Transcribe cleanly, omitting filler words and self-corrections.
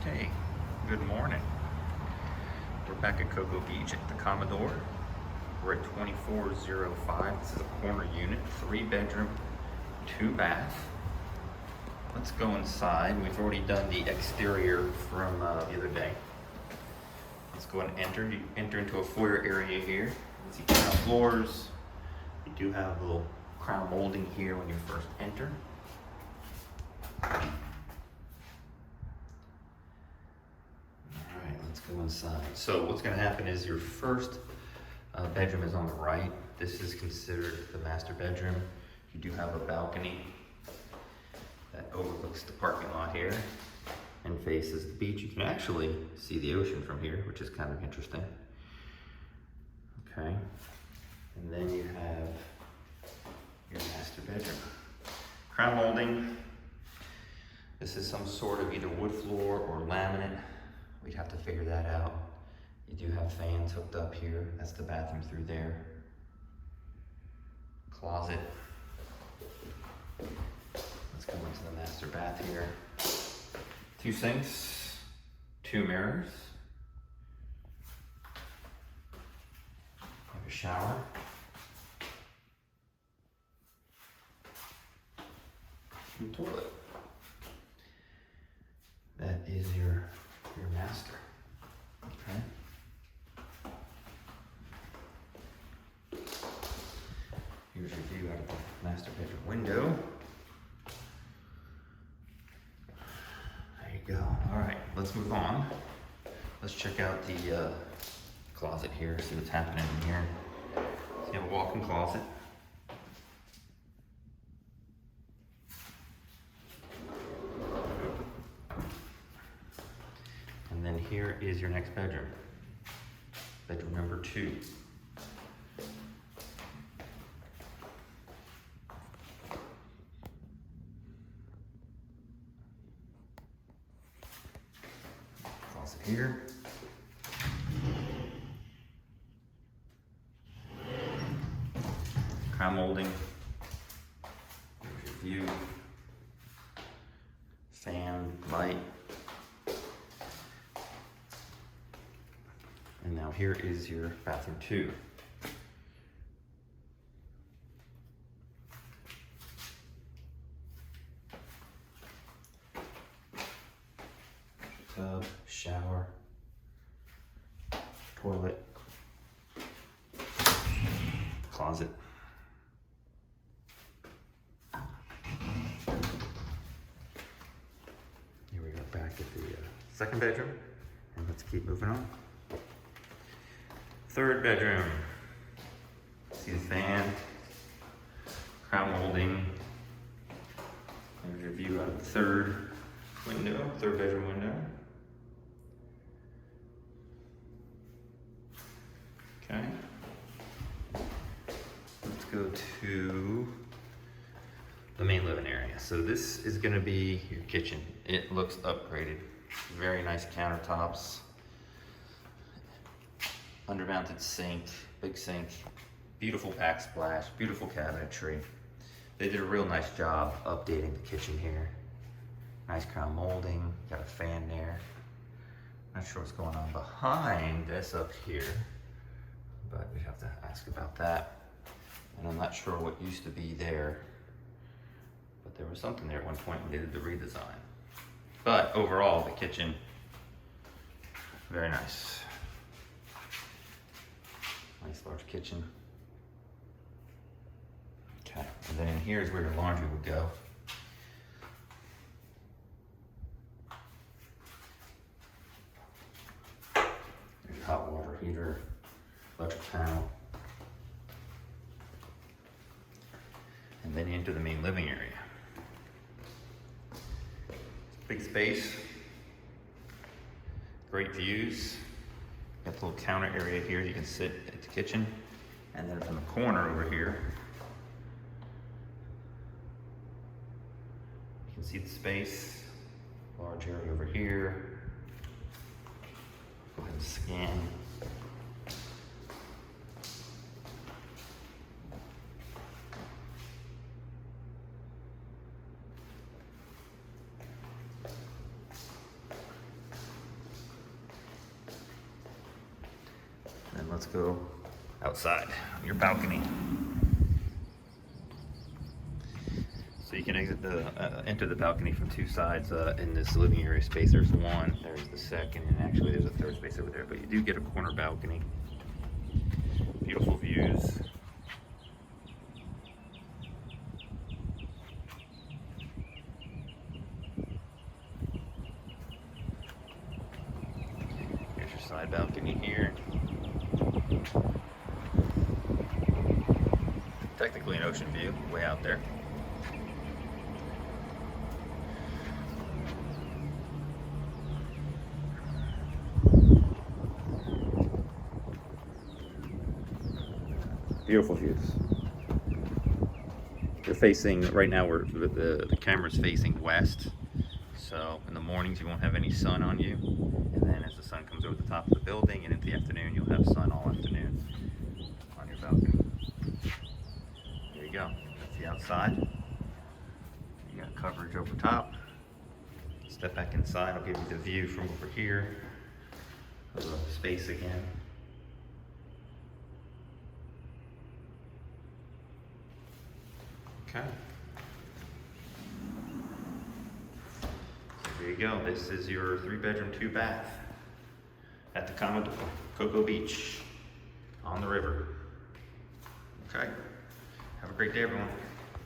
Hey, good morning. We're back at Cocoa Beach at the Commodore. We're at 2405. This is a corner unit, 3-bedroom, 2-bath. Let's go inside. We've already done the exterior from the other day. Let's go and enter. You enter into a foyer area here. You see tile floors. You do have a little crown molding here when you first enter. Let's go inside. So what's going to happen is your first bedroom is on the right. This is considered the master bedroom. You do have a balcony that overlooks the parking lot here and faces the beach. You can actually see the ocean from here, which is kind of interesting. Okay, and then you have your master bedroom. Crown molding. This is some sort of either wood floor or laminate. We'd have to figure that out. You do have fans hooked up here. That's the bathroom through there. Closet. Let's go into the master bath here. 2 sinks, 2 mirrors. Have a shower. And toilet. That is your master. Okay. Here's your view out of the master bedroom window. There you go. All right, let's move on. Let's check out the closet here, see what's happening in here. So you have a walk-in closet. And then here is your next bedroom. Bedroom number 2. Closet here. Crown molding. Here's your view. Fan, light. And now here is your bathroom 2. Tub, shower, toilet, closet. Here we go back at the second bedroom, and let's keep moving on. 3rd bedroom. See the fan, crown molding. There's your view out of the 3rd bedroom window. Okay. Let's go to the main living area. So this is going to be your kitchen. It looks upgraded. Very nice countertops. Undermounted sink, big sink, beautiful backsplash, beautiful cabinetry. They did a real nice job updating the kitchen here. Nice crown molding, got a fan there. Not sure what's going on behind this up here, but we have to ask about that. And I'm not sure what used to be there, but there was something there at one point when they did the redesign. But overall, the kitchen, very nice. Nice large kitchen. Okay, and then here's where your laundry would go. There's your hot water heater, electric panel. And then you enter the main living area. Big space, great views. Got the little counter area here. You can sit at the kitchen. And then from the corner over here, you can see the space. Large area over here. Go ahead and scan. let's go outside on your balcony. So you can exit enter the balcony from two sides in this living area space. There's one, there's the second, and actually there's a third space over there. But you do get a corner balcony. Beautiful views. Here's your side balcony here. Technically an ocean view, way out there. Beautiful views. You're facing, right now the camera's facing west. So in the mornings you won't have any sun on you. And then as the sun comes over the top of the building and into the afternoon, you'll have sun all afternoon on your balcony. There you go. That's the outside. You got coverage over top. Step back inside, I'll give you the view from over here of the space again. Okay. So there you go. This is your 3-bedroom, 2-bath at the Commodore, Cocoa Beach on the river. Okay. Have a great day, everyone.